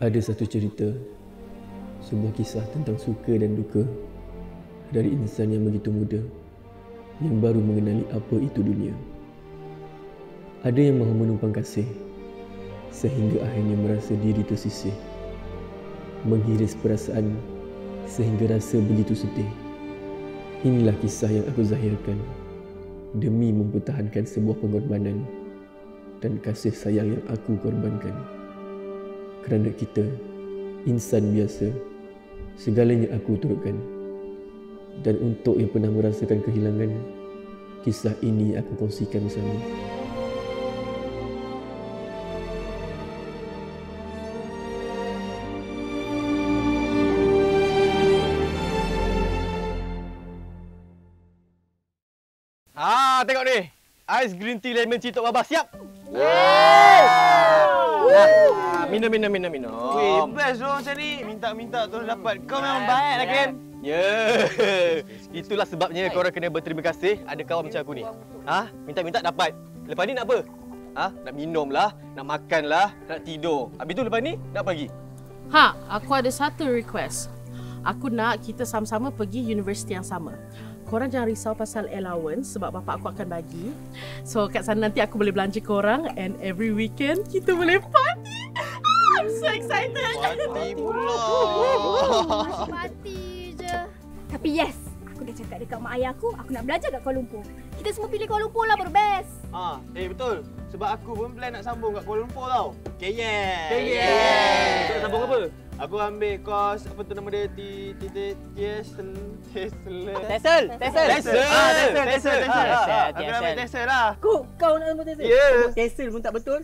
Ada satu cerita, sebuah kisah tentang suka dan duka dari insan yang begitu muda, yang baru mengenali apa itu dunia. Ada yang mahu menumpang kasih, sehingga akhirnya merasa diri tersisih, menghiris perasaan sehingga rasa begitu sedih. Inilah kisah yang aku zahirkan demi mempertahankan sebuah pengorbanan dan kasih sayang yang aku korbankan. Kerana kita, insan biasa, segalanya aku turutkan. Dan untuk yang pernah merasakan kehilangan, kisah ini aku kongsikan bersama. Tengok ni. Ais green tea lemon citok babah siap. Minum. Weh, best dong macam ni. Minta terus dapat. Kau memang baik lah, Ken. Itulah sebabnya korang kena berterima kasih ada kawan macam aku ni. Minta dapat. Lepas ni nak apa? Nak minum lah, nak makan lah, nak tidur. Habis tu lepas ni nak pergi. Aku ada satu request. Aku nak kita sama-sama pergi universiti yang sama. Korang jangan risau pasal allowance sebab bapak aku akan bagi. So kat sana nanti aku boleh belanja korang and every weekend kita boleh party. I'm so excited. Party pula. Masih party je. Tapi yes, aku dah cakap dekat mak ayah aku nak belajar kat Kuala Lumpur. Kita semua pilih Kuala Lumpur lah baru best. Betul. Sebab aku pun plan nak sambung kat Kuala Lumpur tau. KL. Kau nak sambung apa? Aku ambil kos apa tu nama dia TESL. Aku ambil TESL lah. Kau nak ambil TESL? Ya. TESL pun tak betul.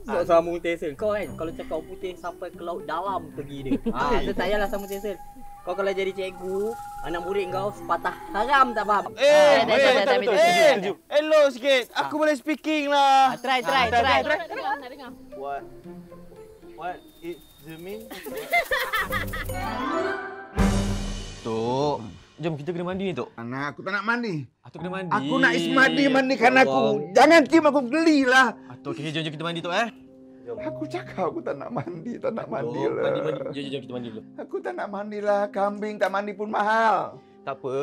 Nak sambung TESL. Kau kan kalau cakap putih sampai ke laut dalam pergi dia. Dia tak payahlah sambung TESL. Kau kalau jadi cikgu, anak murid kau sepatah haram tak faham. Setuju. Hello sikit. Aku boleh speaking lah. Try. Nak dengar. What it mean? Tok, jom kita kena mandi ni, Tok. Anak, aku tak nak mandi. Atuk kena mandi. Aku nak Ismadi mandikan aku. Jangan tim aku gelilah. Atuk, jom kita mandi, Tok. Aku cakap aku tak nak mandi, tak nak mandi Tok, lah. Jom kita mandi dulu. Aku tak nak mandilah. Kambing tak mandi pun mahal. Tak apa,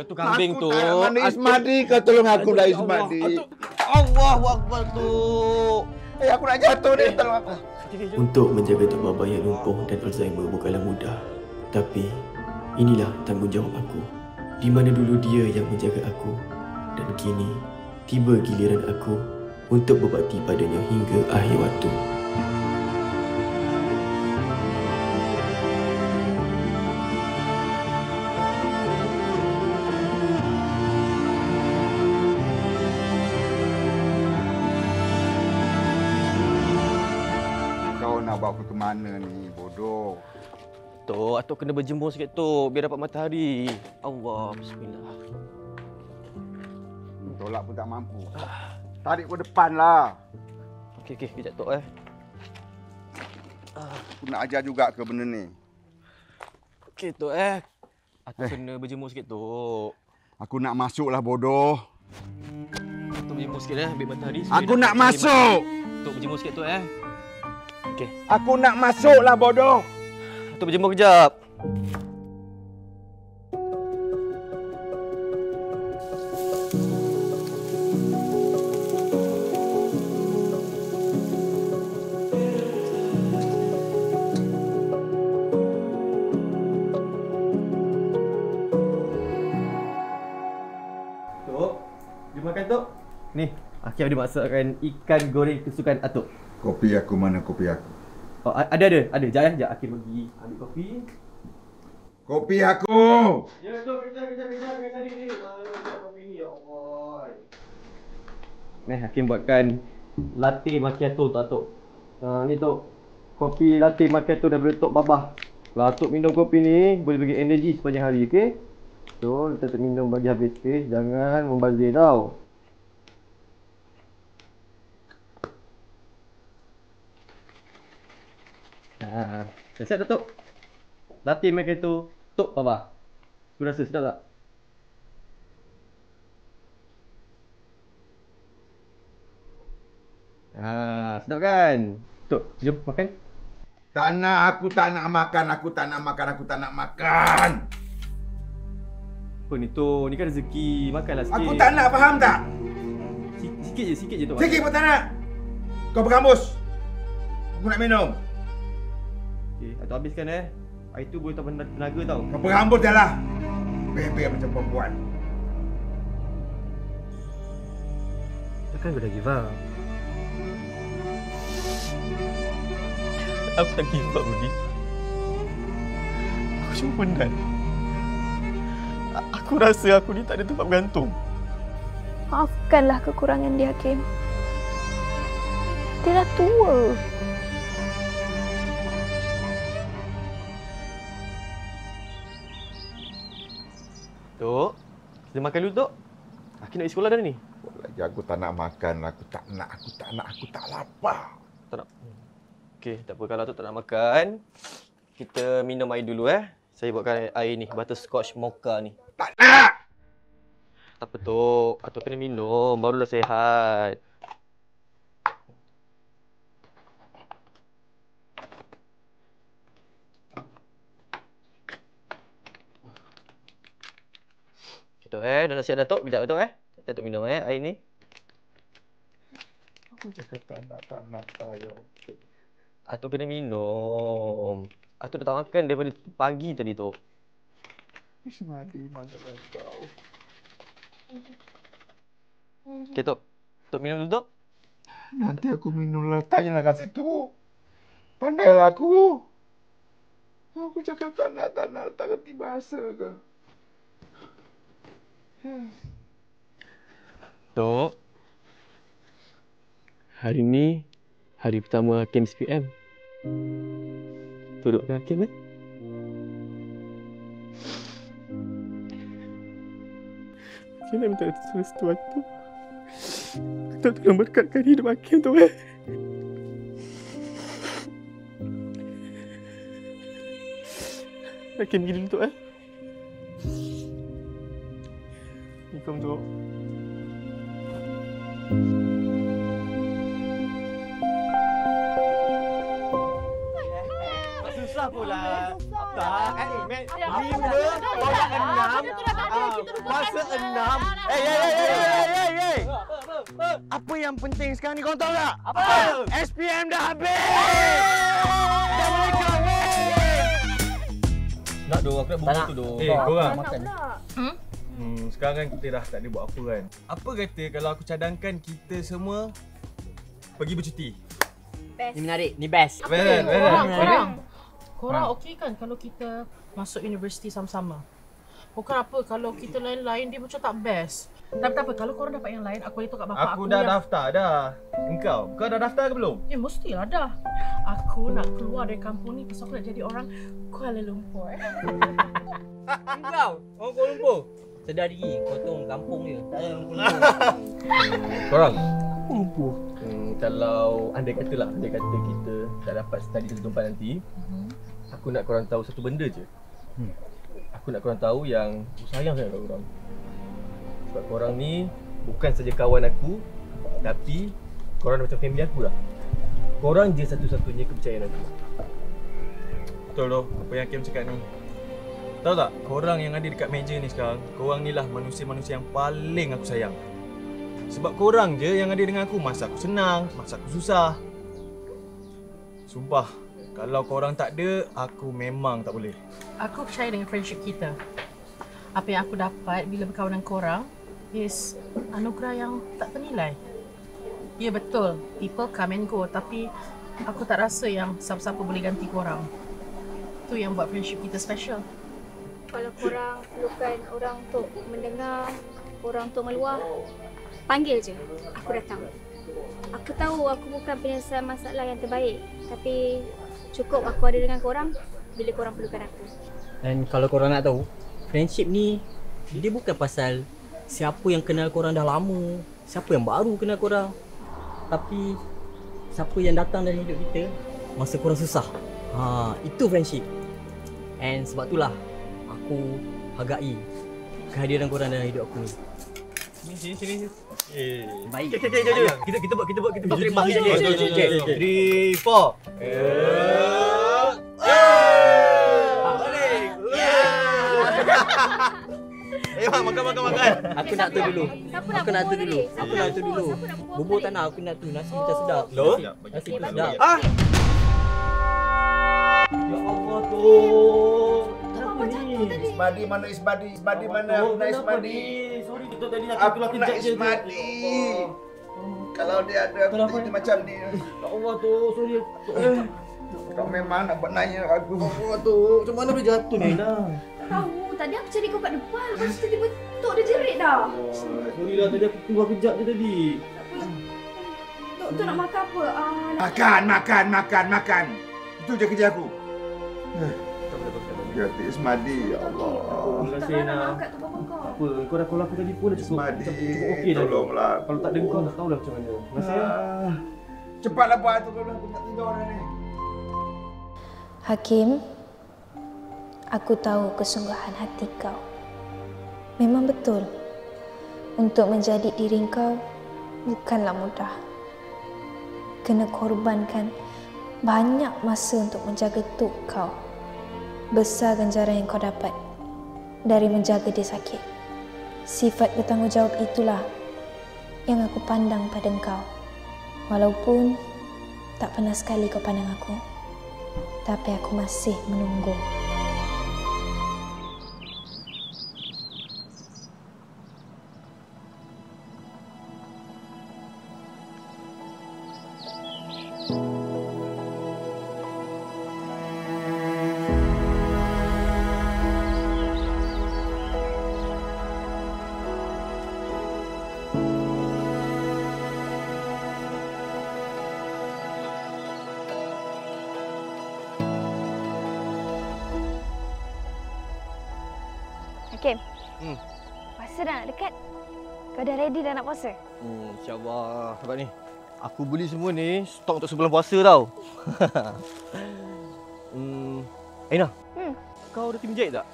tu kambing tu. Aku tak nak mandi Ismadi. Kau tolong aku lah Ismadi. Allahu Akbar, Tok. Aku nak jatuh ni. Tolong aku. Untuk menjaga Tok Babah yang lumpuh dan Alzheimer bukanlah mudah. Tapi, inilah tanggungjawab aku. Di mana dulu dia yang menjaga aku. Dan kini, tiba giliran aku untuk berbakti padanya hingga akhir waktu. Kau nak bawa aku ke mana ni, bodoh? Tok, Atuk kena berjemur sikit, Tok. Biar dapat matahari. Allah, bismillah. Tolak pun tak mampu. Tarik ke depan lah. Okey, kejap, Tok. Aku nak ajar juga ke benda ni. Okey, Tok. Atuk kena berjemur sikit, Tok. Aku nak masuk lah, bodoh. Atuk berjemur sikit, ambil matahari. Aku nak masuk! Atuk berjemur sikit, Tok. Okey. Aku nak masuk lah, bodoh! Atuk berjemur kejap. Tok, jom makan, Tok. Ni, Akif ada masakkan ikan goreng kesukaan Atuk. Kopi aku mana kopi aku? Oh, ada. Sekejap. Akif pergi ambil kopi. Kopi aku! Ya, Tok. Kejap. Ni. Kopi ni, ya Allah. Ni, Hakim buatkan latte macchiato untuk Atuk. Ni, Tok. Kopi latte macchiato daripada Tok Babah. Kalau Atuk minum kopi ni, boleh bagi energi sepanjang hari, okey? So, kita minum bagi habis space. Jangan membazir tau. Dah siap, Datuk? Latte macchiato Tok Babah. Aku rasa sedap tak? Sedap kan? Tok, jom makan. Tak nak, aku tak nak makan, aku tak nak makan, aku tak nak makan. Apa ni Tok? Ni kan rezeki. Makanlah sikit. Aku tak nak, faham tak? Sikit je Tok. Sikit pun tak nak. Kau berhambus. Aku nak minum. Okey, Atuk habiskan Air tu boleh tambah tenaga tau. Kau berhambus dah lah. Bebek macam perempuan. Takkan kau dah give up? Aku tak give up, Budi. Aku cuma penat. Aku rasa aku ni tak ada tempat bergantung. Maafkanlah kekurangan dia, Hakim. Dia dah tua. Tok, kita makan dulu Tok. Aku nak pergi sekolah dah ni. Lagi aku tak nak makan, aku tak lapar. Tak nak. Okey, tak apa kalau Tok tak nak makan. Kita minum air dulu Saya buatkan air ni, butterscotch mocha ni. Tak nak! Tak apa Tok, Atuk kena minum, barulah sihat. Tok dah nak siap dah Tok, sekejap Tok Kita Tok minum air ni. Aku cakap tak nak tayo. Atuk kena minum. Atuk dah tak makan daripada pagi tadi Tok. Ismadi mana kau? Okey Tok. Tok minum dulu Tok. Nanti aku minum lah. Tanyalah kat situ. Pandailah aku. Aku cakap tak nak, tak kerti bahasa ke? Tok. Hari ni hari pertama Hakim SPM. Dudukkan Hakim Hakim nak minta sesuatu. Kita tolong berkatkan hidup Hakim tu Hakim pergi dulu tu Assalamualaikum tu. Susah pula. Tak, Mat. 5 tolak 6. Masa 6. Hey. Apa yang penting sekarang ni kau tahu tak? Apa? SPM dah habis. Dah boleh kahwin. Nak doh, aku nak buku tu doh. Korang makan. Sekarang kan kita dah tak ada buat apa kan. Apa kata kalau aku cadangkan kita semua pergi bercuti? Best. Ni menarik, ni best. Korang okey kan kalau kita masuk universiti sama-sama? Bukan apa kalau kita lain-lain dia macam tak best. Tapi tak apa, kalau korang dapat yang lain, aku beritahu kat bapak aku. Aku dah daftar dah. Kau dah daftar ke belum? Ya mestilah dah. Aku nak keluar dari kampung ni pasal aku nak jadi orang Kuala Lumpur. Kau, orang Kuala Lumpur. Sedar diri, kau tu orang kampung je. Tak ada orang Kuala Lumpur. Korang? Lumpur. Kalau andai kata kita tak dapat study satu tempat nanti, aku nak korang tahu satu benda je. Aku nak korang tahu yang aku sayang sangat kat korang. Sebab korang ni bukan saja kawan aku, tapi korang macam family aku lah. Korang je satu-satunya kepercayaan aku. Betul loh, apa yang Hakim cakap ni. Tahu tak, korang yang ada dekat meja ni sekarang, korang ni lah manusia-manusia yang paling aku sayang. Sebab korang je yang ada dengan aku masa aku senang, masa aku susah. Sumpah, kalau korang tak ada, aku memang tak boleh. Aku percaya dengan friendship kita. Apa yang aku dapat bila berkawan dengan korang is anugerah yang tak ternilai. Ya betul, people come and go, tapi aku tak rasa yang siapa-siapa boleh ganti korang. Itu yang buat friendship kita special. Kalau korang perlukan orang untuk mendengar, orang untuk meluah, panggil je. Aku datang. Aku tahu aku bukan penyelesaian masalah yang terbaik, tapi cukup aku ada dengan korang bila korang perlukan aku. Dan kalau korang nak tahu, friendship ni dia bukan pasal siapa yang kenal korang dah lama, siapa yang baru kenal korang, tapi siapa yang datang dalam hidup kita masa korang susah. Itu friendship. And sebab itulah aku hargai kehadiran korang dalam hidup aku ni. Sini. Baik. Kita buat kita buat 3, 4. 3, 4. Ayo makan. Aku nak tu dulu. Siapa Aku nak tu dulu. Siapa Aku nak nak tu dulu. Siapa nak bubuh Bubur kali? tak nak, aku nak tu. Nasi macam sedap. Loh? Nasi Okey, pun bagi. sedap. Ah! Ya Allah tu. Apa jatuh tadi? Ismadi mana Ismadi? Ismadi mana? Aku nak Ismadi. Sorry betul tadi nak Aku nak Ismadi. Kalau dia ada aku jadi macam dia. Ya Allah tu, sorry. Kau memang nak buat nanya aku. Allah tu, macam mana boleh jatuh ni Aina? Tahu, tadi aku cari kau kat depan. Lepas tu tiba-tiba Tok dia jerit dah. Sorry lah, tadi aku keluar kejap je tadi. Tok nak makan apa? Makan. Itu je kerja aku. Gati Ismadi, ya Allah. Terima kasih Aina. Angkat tu bapa kau. Apa, kau dah call aku tadi pun dah cukup. Ismadi, Okey dah. tolonglah. Kalau tak ada kau, tak tahulah macam mana. Terima kasih ya. Cepatlah buat tu kalau aku tak tidur dah ni. Hakim, aku tahu kesungguhan hati kau. Memang betul, untuk menjadi diri kau bukanlah mudah. Kena korbankan banyak masa untuk menjaga tuk kau. Besar ganjaran yang kau dapat dari menjaga dia sakit. Sifat bertanggungjawab itulah yang aku pandang pada kau. Walaupun tak pernah sekali kau pandang aku, tapi aku masih menunggu. Hakim. Puasa dah nak dekat. Kau dah ready dah nak puasa? InsyaAllah. Nampak ni. Aku beli semua ni stok untuk sebelum puasa tau. Aina. Kau ada tim jahit tak?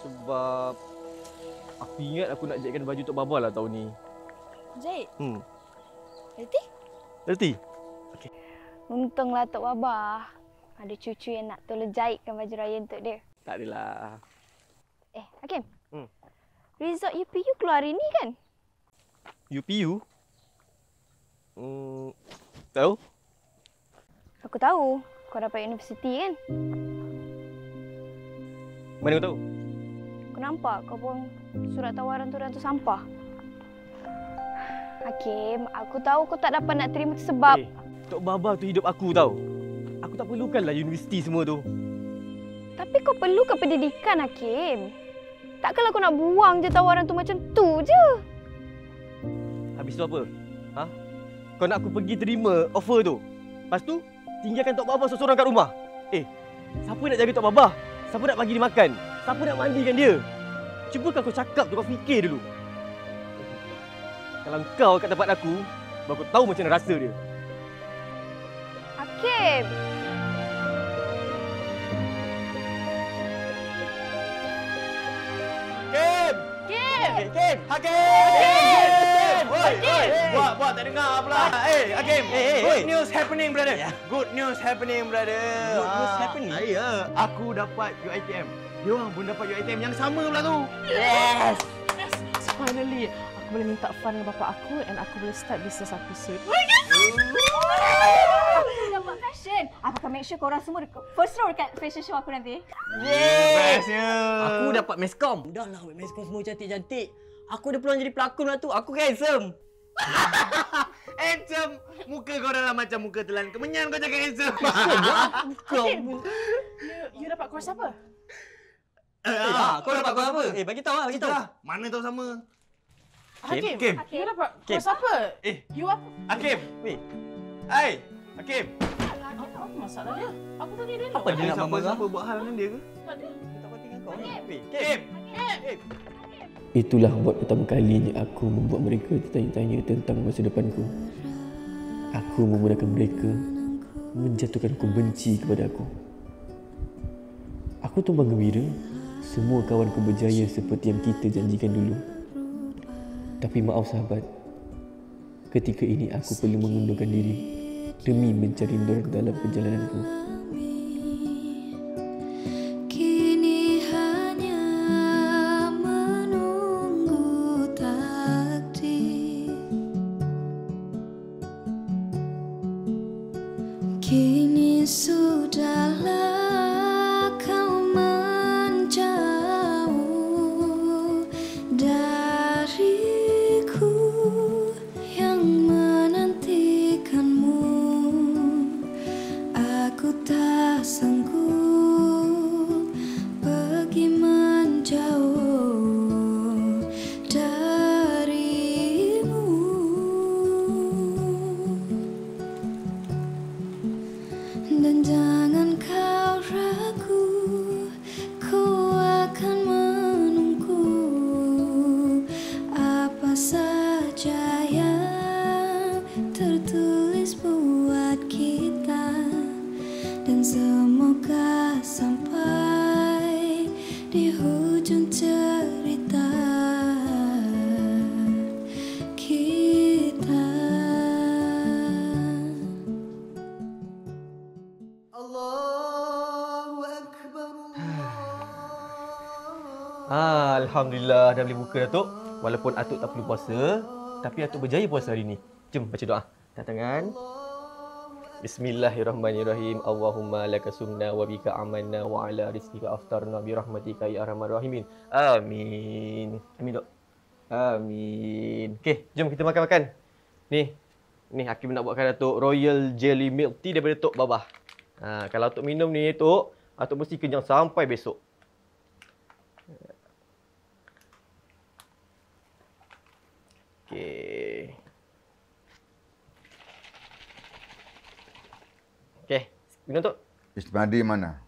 Sebab aku ingat aku nak jahitkan baju untuk Baba lah tahun ni. Jahit? Hmm. Reti? Reti? Untunglah Tok Babah ada cucu yang nak tolong jahitkan baju raya untuk dia. Tak adalah. Hakim. Result UPU keluar hari ni kan? UPU? Tahu? Aku tahu. Kau dapat universiti kan? Mana kau tahu? Aku nampak kau buang surat tawaran tu dalam tu sampah. Hakim, aku tahu kau tak dapat nak terima tu sebab... Tok Baba tu hidup aku tau. Aku tak perlukanlah universiti semua tu. Tapi kau perlukan pendidikan, Hakim. Takkanlah kau nak buang je tawaran tu macam tu je. Habis tu apa? Ha? Kau nak aku pergi terima offer tu? Lepas tu, tinggalkan Tok Baba seorang kat rumah? Siapa nak jaga Tok Baba? Siapa nak bagi dia makan? Siapa nak mandikan dia? Cuba kau cakap tu, kau fikir dulu. Kalau kau kat tempat aku, baru kau tahu macam mana rasa dia. Hakim! Hakim! Hakim! Buat tak dengar pula. Hakim. Good news happening, brother. Good news happening, brother. Good news happening? Ya, aku dapat UiTM. Dia orang pun dapat UiTM yang sama pula tu. Yes! Finally, aku boleh minta fund dengan bapak aku and aku boleh start business aku soon. Aku dapat fashion. Aku akan make sure korang semua first row dekat fashion show aku nanti. Bestnya. Aku dapat meskom. Udahlah, meskom semua cantik-cantik. Aku ada peluang jadi pelakon lah tu. Aku handsome. Handsome. Muka kau dah lah macam muka telan kemenyan kau cakap handsome. Kau. You dapat course apa? Kau dapat kau apa? Bagi tahu lah, bagi tahu. Mana tahu sama. Hakim, Hakim. you dapat course apa? You apa? Hakim. Hai, Hakim. Apa masalah dia? Aku tadi dia Apa dia nak marah? Siapa buat hal dengan dia ke? Hakim. Itulah buat pertama kalinya aku membuat mereka bertanya-tanya tentang masa depanku. Aku memudahkan mereka menjatuhkanku benci kepada aku. Aku tumpang gembira semua kawanku berjaya seperti yang kita janjikan dulu. Tapi maaf sahabat, ketika ini aku perlu mengundurkan diri demi mencari nur dalam perjalananku. Kini hanya menunggu Kini sudahlah kau menjauh dariku yang menantikanmu. Aku tak sanggup pergi menjauh darimu. Dan jangan kau ragu, ku akan menunggu apa saja yang tertulis buat kita. Dan semoga sampai di hujung cerita kita. Alhamdulillah dah boleh buka Datuk. Walaupun Atuk tak perlu puasa, tapi Atuk berjaya puasa hari ni. Jom baca doa. Tangan. Bismillahirrahmanirrahim. Allahumma laka sumna wa bika amanna wa ala rizqika aftarna bi rahmatika ya arhamar rahimin. Amin. Amin, Dok. Amin. Okey, jom kita makan-makan. Ni Hakim nak buatkan Datuk Royal Jelly Milk Tea daripada Tok Babah. Kalau Atuk minum ni, Tok, Atuk mesti kenyang sampai besok. Okey. Okey, minum Tok. Ismadi mana?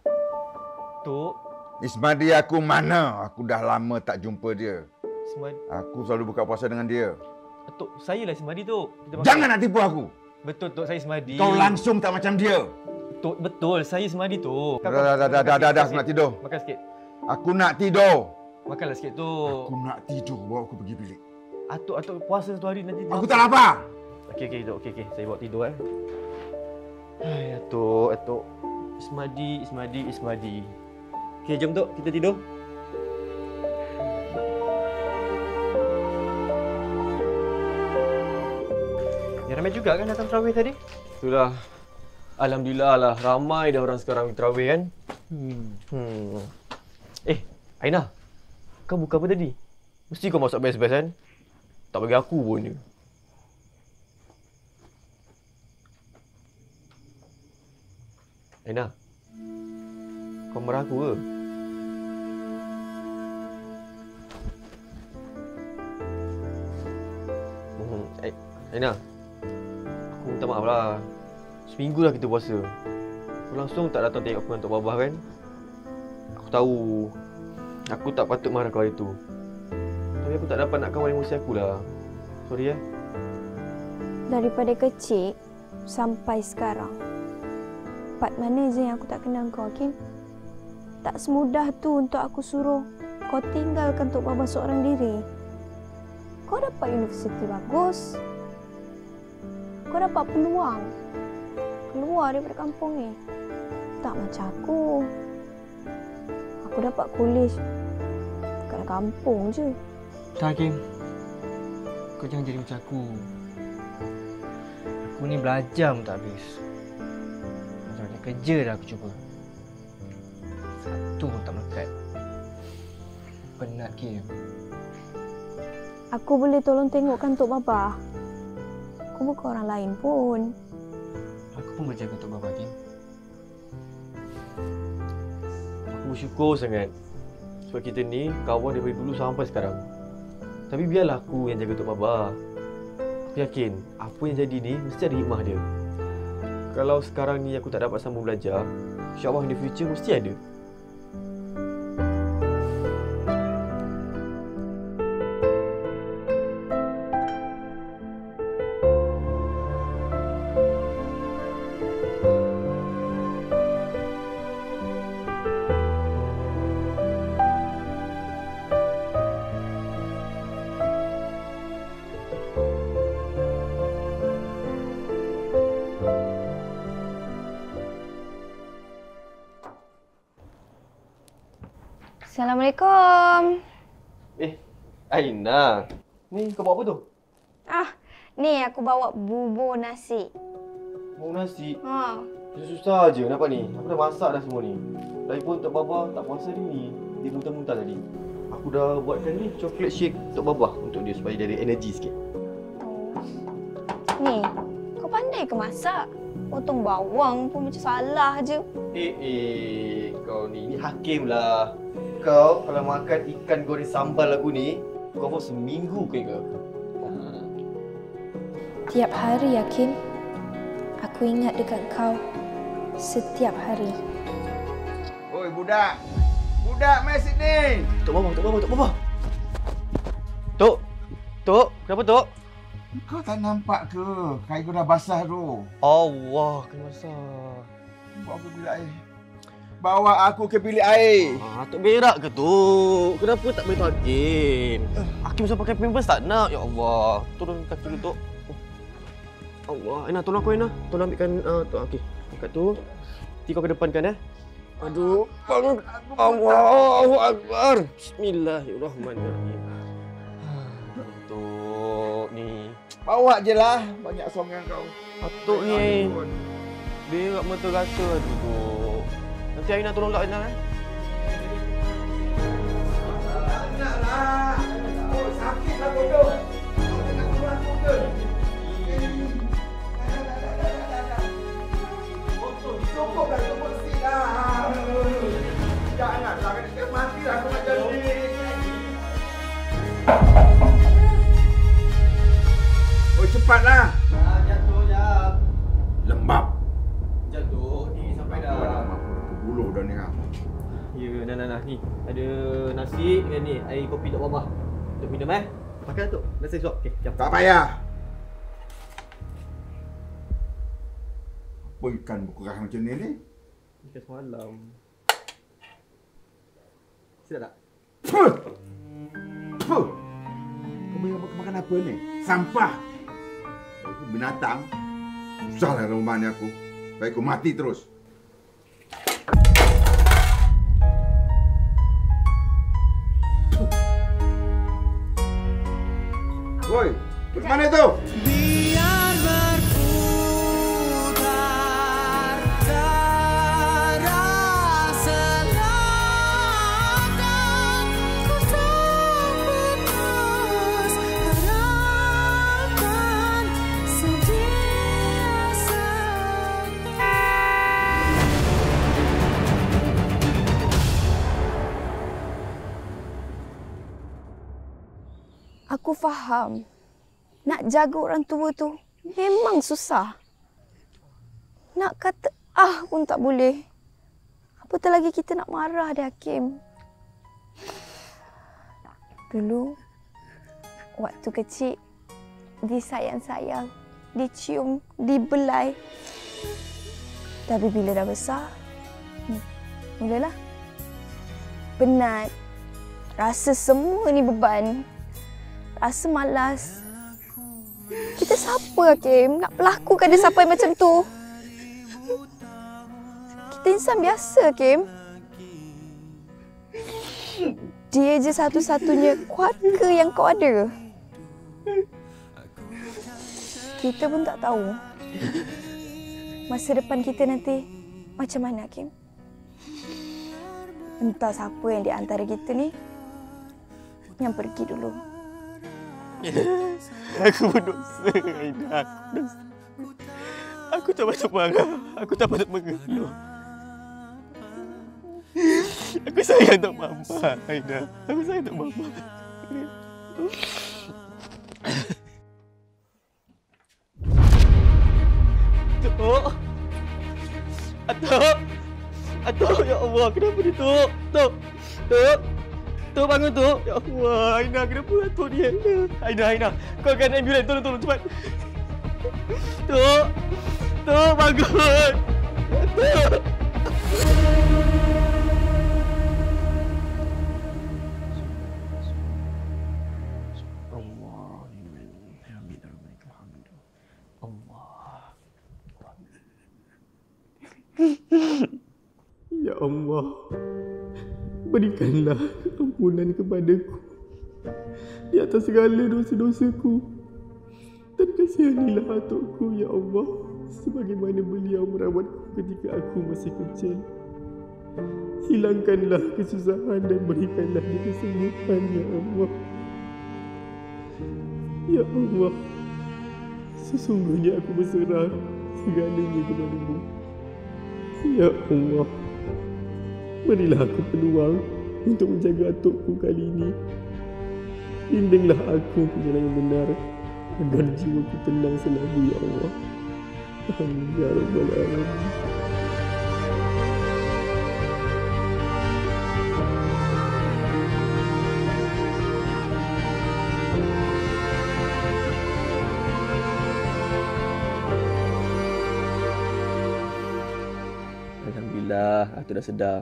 Tok. Ismadi aku mana? Aku dah lama tak jumpa dia. Ismadi. Aku selalu buka puasa dengan dia. Tok, saya lah Ismadi, Tok. Jangan nak tipu aku. Betul, Tok, saya Ismadi. Kau langsung tak macam dia. Tok, betul, saya Ismadi, Tok. Dah, aku nak tidur. Makan sikit. Aku nak tidur. Makanlah sikit, Tok. Aku nak tidur, bawa aku pergi bilik. Atuk puasa satu hari nanti. Aku tak lapar. Okey, Tok. Okey. Saya bawa tidur Hai, Atuk. Ismadi. Okey, jom Tok, kita tidur. Ya, ramai juga kan datang tarawih tadi? Itulah. Alhamdulillah lah, ramai dah orang sekarang tarawih kan. Aina. Kau buka apa tadi? Mesti kau masak best-best kan? Tak bagi aku pun je. Aina. Kau marah aku ke? Aina. Aku minta maaf lah. Seminggu dah kita puasa. Kau langsung tak datang tengok aku dengan Tok Babah kan? Aku tahu. Aku tak patut marah kau hari tu. Tapi aku tak dapat nak kawal emosi aku lah. Sorry Daripada kecil sampai sekarang, part mana je yang aku tak kenal kau, Hakim? Tak semudah tu untuk aku suruh kau tinggalkan Tok Babah seorang diri. Kau dapat universiti bagus. Kau dapat peluang keluar daripada kampung ni. Tak macam aku. Aku dapat college kat kampung je. Tak, Hakim. Kau jangan jadi macam aku. Aku ni belajar pun tak habis. Macam-macam kerja dah aku cuba. Satu pun tak melekat. Penat, Kim. Aku boleh tolong tengokkan Tok Babah. Aku bukan orang lain pun. Aku pun boleh jaga Tok Babah, Kim. Aku bersyukur sangat. Sebab kita ni kawan daripada dulu sampai sekarang. Tapi biarlah aku yang jaga Tok Babah. Aku yakin apa yang jadi ni mesti ada hikmah dia. Kalau sekarang ni aku tak dapat sambung belajar, insya-Allah in the future mesti ada. Assalamualaikum. Aina. Ni kau bawa apa tu? Ni aku bawa bubur nasi. Bubur nasi? Susah je dapat ni. Aku dah masak dah semua ni. Lagipun Tok Baba tak puasa hari ni. Dia muntah-muntah tadi. Aku dah buatkan ni chocolate shake Tok Baba untuk dia supaya dia ada energi sikit. Ni, kau pandai ke masak? Potong bawang pun macam salah je. Kau ni hakim lah. Kau kalau makan ikan goreng sambal aku ni, kau pun seminggu kau ingat aku. Tiap hari, Hakim, aku ingat dekat kau setiap hari. Oi budak. Budak mai sini. Tok Baba. Tok, kenapa Tok? Kau tak nampak ke kain kau dah basah tu? Allah, kena basah. Bawa aku ke bilik air. Tok berak ke Tok? Kenapa tak beritahu Hakim? Hakim usah pakai pampers tak nak. Ya Allah. Turun kaki dulu Tok. Allah, Aina tolong aku Aina. Tolong ambilkan Tok. Okey. Angkat tu. Nanti kau ke depan kan Aduh, bangun. Allahu Akbar. Bismillahirrahmanirrahim. Tok ni. Bawa je lah. Banyak songan kau. Tok ni. Berak mata rasa Tok. Nanti Aina tolong lak Aina Naklah. Oh, sakitlah bodoh. Nak keluar tu. Cukuplah, cukup sikit lah. Janganlah, matilah aku nak janji. Oh, cepatlah. Jatuh jap. Lembab. Jatuh. Ni sampai dah. Buluh dah ni. Ya, nah. Ni ada nasi dengan ni air kopi Tok Baba. Untuk minum Pakai Tok. Nasi suap. Okey, jap. Tak payah. Apa ikan berkurang macam ni? Ikan semalam. Sedap tak? Puh! Kau makan apa ni? Sampah. Aku binatang. Susahlah rumah ni aku. Baik aku mati terus. Woi, pergi mana tu? Biar berputar terasa lakan ku tak putus harapan sentiasa. Aku faham. Nak jaga orang tua tu memang susah. Nak kata pun tak boleh. Apatah lagi kita nak marah dia, Hakim. Dulu, waktu kecil, disayang-sayang, dicium, dibelai. Tapi bila dah besar, mulalah. Penat. Rasa semua ni beban. Rasa malas. Kita siapa, Hakim? Nak pelakukan dia sampai macam tu? Kita insan biasa, Hakim. Dia je satu-satunya keluarga yang kau ada. Kita pun tak tahu masa depan kita nanti macam mana, Hakim. Entah siapa yang di antara kita ni yang pergi dulu. Aku berdosa, Aina. Aku berdosa. Aku tak patut marah. Aku tak patut mengeluh. Aku sayang Tok Baba, Aina. Aku sayang Tok Baba. Tok. Atok, ya Allah, kenapa dia Tok? Tok bangun Tok. Ya Allah, Aina, kenapa Tok ni Aina? Kau akan ambulans, tolong cepat. Tok bangun. Tok. Ya Allah, berikanlah ampunan kepadaku di atas segala dosa-dosaku dan kasihanilah atukku, ya Allah, sebagaimana beliau merawatku ketika aku masih kecil. Hilangkanlah kesusahan dan berikanlah dia kesembuhan, Ya Allah. Ya Allah, sesungguhnya aku berserah segalanya kepadamu. Ya Allah, berilah aku peluang untuk menjaga atukku kali ini. Bimbinglah aku ke jalan yang benar agar jiwaku tenang selalu, Ya Allah. Amin ya rabbal alamin. Alhamdulillah, Atuk dah sedar.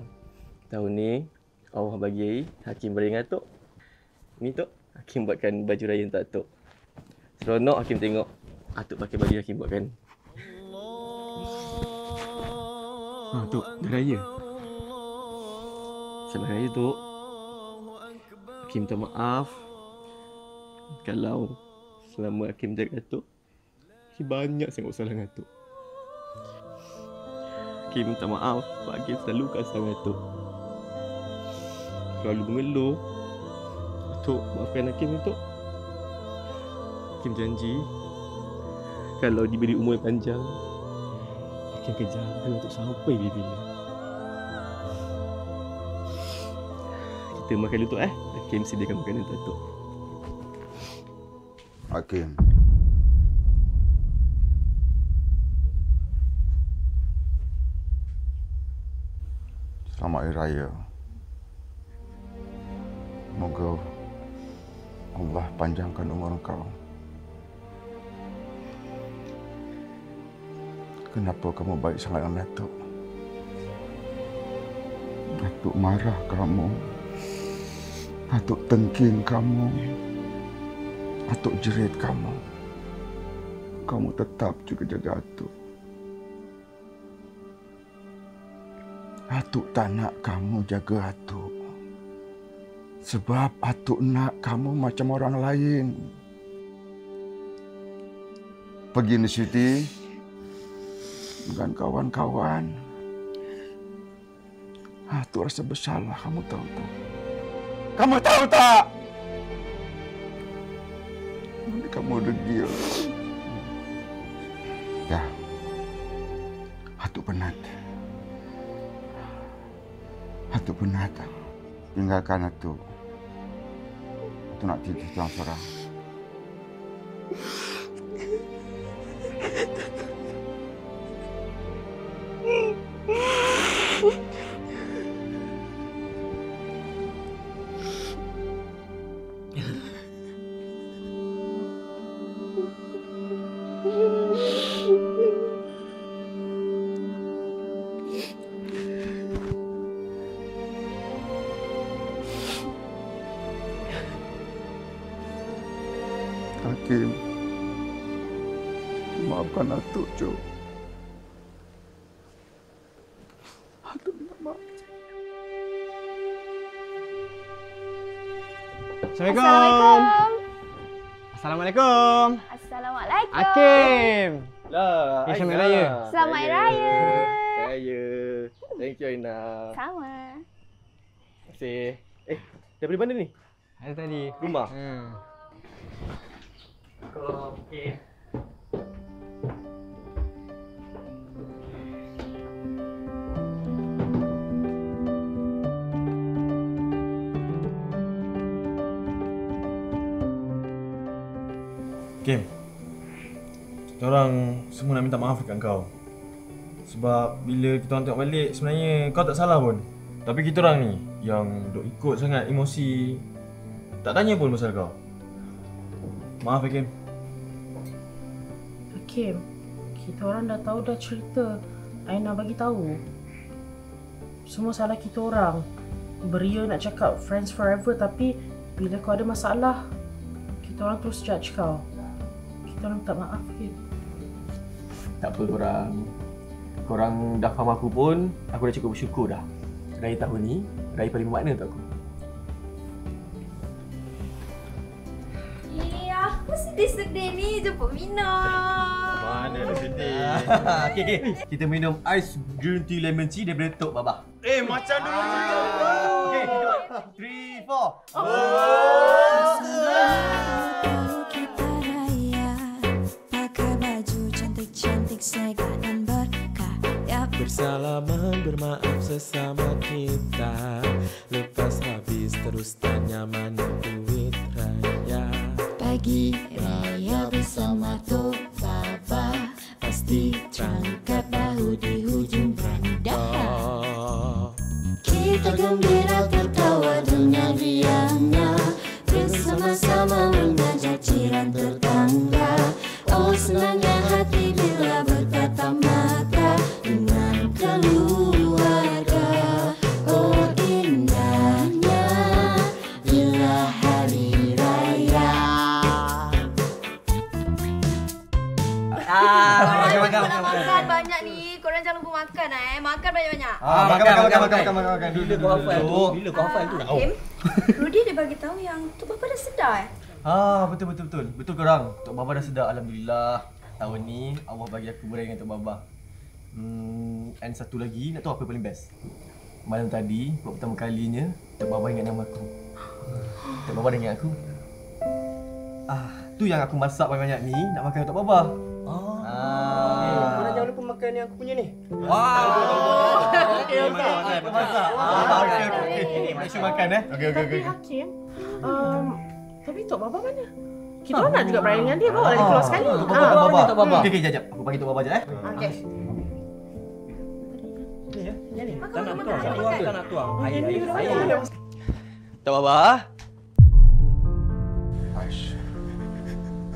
Tahun ni Allah bagi Hakim beri dengan Atuk. Ni Tok, Hakim buatkan baju raya untuk Atuk. Seronok Hakim tengok Atuk pakai baju Hakim buatkan. Tok, dah raya. Selamat raya Tok. Hakim minta maaf kalau selama Hakim jaga Atuk, Hakim banyak sangat salah dengan Atuk. Hakim minta maaf sebab Hakim selalu kasar dengan Atuk. Selalu mengeluh. Atuk, maafkan Hakim Atuk. Hakim janji kalau diberi umur yang panjang, Hakim akan jaga untuk sampai bila-bila. Kita makan dulu Tok Hakim sediakan makanan untuk Atuk. Hakim, selamat Hari Raya. Moga Allah panjangkan umur kau. Kenapa kamu baik sangat dengan Datuk? Datuk marah kamu. Datuk tengking kamu. Datuk jerit kamu. Kamu tetap juga jaga Datuk. Datuk tak nak kamu jaga Datuk. Sebab Datuk nak kamu macam orang lain. Pergi universiti dengan kawan-kawan. Datuk rasa bersalah, kamu tahu tak? Kamu tahu tak? Nanti kamu degil. Ya, Datuk penat. Datuk penat. Tinggalkan Datuk. Datuk nak tidur seorang-seorang. Hakim, maafkan Datuk, Cuk. Datuk minta maaf. Assalamualaikum. Assalamualaikum. Assalamualaikum. Hakim. Lah, Selamat Raya. Selamat Hari Raya. Raya. Thank you Aina. Sama. Terima kasih. Daripada mana ni? Hari tadi. Rumah? Okey. Kim, kita orang semua nak minta maaf dekat kau. Sebab bila kita orang tengok balik, sebenarnya kau tak salah pun. Tapi kita orang ni yang duk ikut sangat emosi, tak tanya pun pasal kau. Maaf Kim. Hakim, kita orang dah tahu dah cerita. Aina bagi tahu. Semua salah kita orang. Beria nak cakap friends forever tapi bila kau ada masalah, kita orang terus judge kau. Kita orang minta maaf, Hakim. Tak apa korang. Korang dah faham aku pun, aku dah cukup bersyukur dah. Raya tahun ni, raya paling bermakna untuk aku. Aku sedih-sedih ni jemput Mina. Mana ada sedih. Okey. Kita minum ais green tea lemon tea daripada Tok Babah. Macam dulu juga. Okey, 3, 4. Kita raya pakai baju cantik-cantik sega dan berkarya. Bersalaman bermaaf sesama kita. Lepas habis terus tanya mana duit raya. Pagi raya bersama Tok Babah, pasti terangkat bahu di hujung pernikahan. Kita gembira tertawa dengan riangnya, bersama-sama mengajak jiran tetangga. Oh senangnya hati bila bertatap mata dengan keluarga. Oh indahnya bila hari raya. Makan banyak ni. Korang jangan lupa makan Makan banyak-banyak. Makan. Bila kau hafal tu? Hakim, Rudy dia bagi tahu yang Tok Bapa dah sedar Betul. Betul korang. Tok Babah dah sedar, alhamdulillah. Tahun ni Allah bagi aku berai dengan Tok Babah. And satu lagi, nak tahu apa yang paling best? Malam tadi, buat pertama kalinya Tok Babah ingat nama aku. Tok Babah dah ingat aku. Tu yang aku masak banyak-banyak ni nak makan Tok Babah. Korang jangan lupa makan yang aku punya ni. Okey. Make sure makan Okey. Tapi Hakim, tapi Tok Babah mana? Kita orang nak juga berani dengan dia, bawa dia keluar sekali. Tok Babah. Okey, jap. Aku bagi Tok Babah jap Okey. Ni. Tak nak tuang. Air. Tok Babah.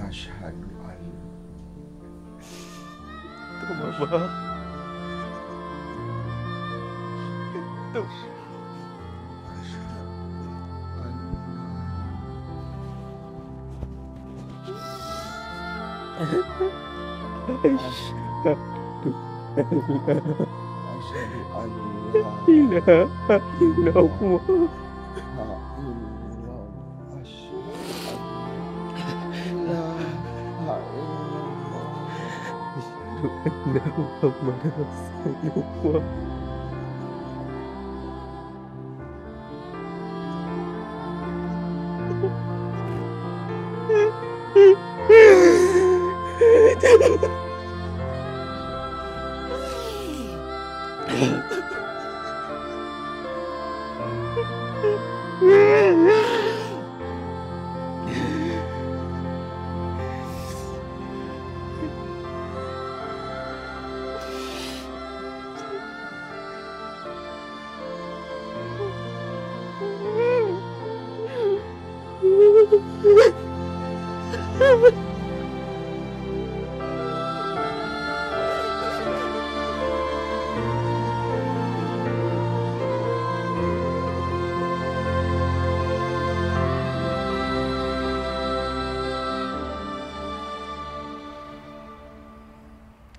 Asyhadu an Tok Babah.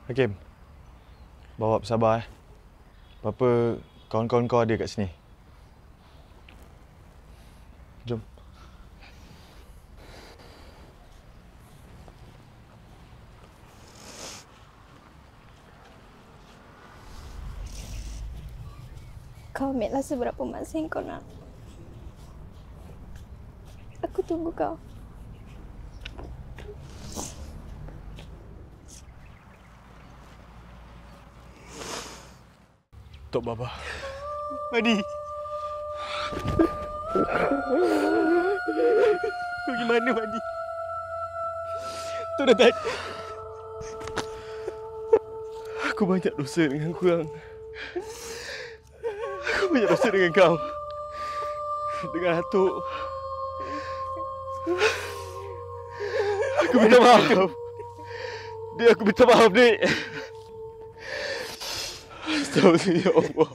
Hakim, bawa bersabar Apa kawan-kawan kau ada kat sini. Jom. Kau ambillah seberapa masa yang kau nak. Aku tunggu kau. Tok Babah. Madi. Kau gimana, Madi? Tu dah tak. Aku banyak dosa dengan korang. Aku banyak dosa dengan kau. Dengan Atuk. Aku minta maaf kau. Aku minta maaf, Dik. Astagfirullah, ya Allah.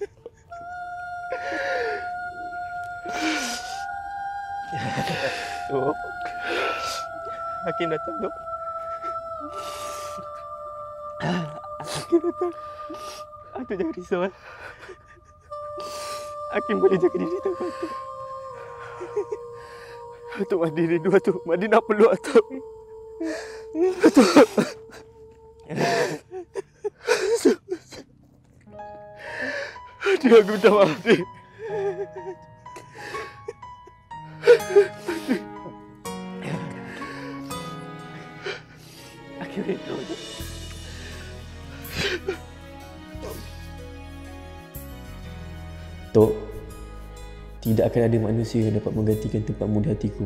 Hakim datang, Dok. Hakim datang. Atuk jangan risau. Hakim boleh jaga diri tanpa Atuk. Atuk Madi rindu Atuk. Madi nak peluk Atuk. Atuk. Dia aku minta maaf, Dik. Akhirnya itu. Tok, tidak akan ada manusia yang dapat menggantikan tempatmu di hatiku.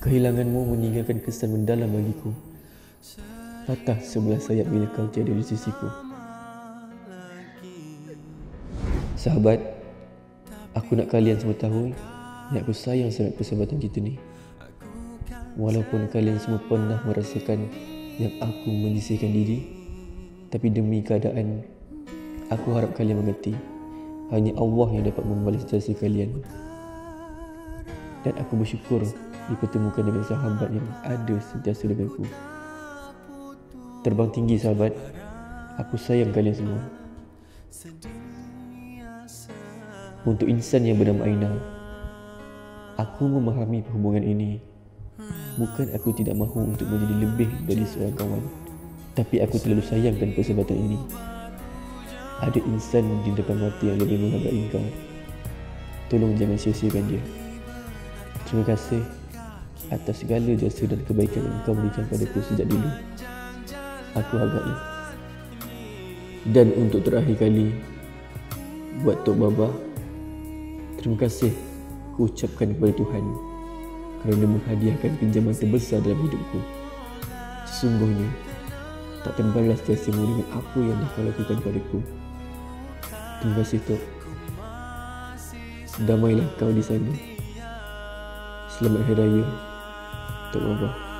Kehilanganmu meninggalkan kesan mendalam bagiku. Patah sebelah sayap bila kau tiada di sisiku. Sahabat, aku nak kalian semua tahu yang aku sayang sangat persahabatan kita ni. Walaupun kalian semua pernah merasakan yang aku menyisihkan diri, tapi demi keadaan, aku harap kalian mengerti. Hanya Allah yang dapat membalas jasa kalian. Dan aku bersyukur dipertemukan dengan sahabat yang ada sentiasa denganku. Terbang tinggi sahabat, aku sayang kalian semua. Untuk insan yang bernama Aina, aku memahami hubungan ini. Bukan aku tidak mahu untuk menjadi lebih dari seorang kawan, tapi aku terlalu sayangkan persahabatan ini. Ada insan di depan mata yang lebih menghargai kau. Tolong jangan sia-siakan dia. Terima kasih atas segala jasa dan kebaikan yang kau berikan padaku sejak dulu. Aku hargai. Dan untuk terakhir kali, buat Tok Baba, terima kasih ku ucapkan kepada Tuhan kerana menghadiahkan pinjaman terbesar dalam hidupku. Sesungguhnya tak terbalas jasamu dengan apa yang dah kau lakukan padaku. Terima kasih Tok. Damailah kau di sana. Selamat Hari Raya Tok Baba.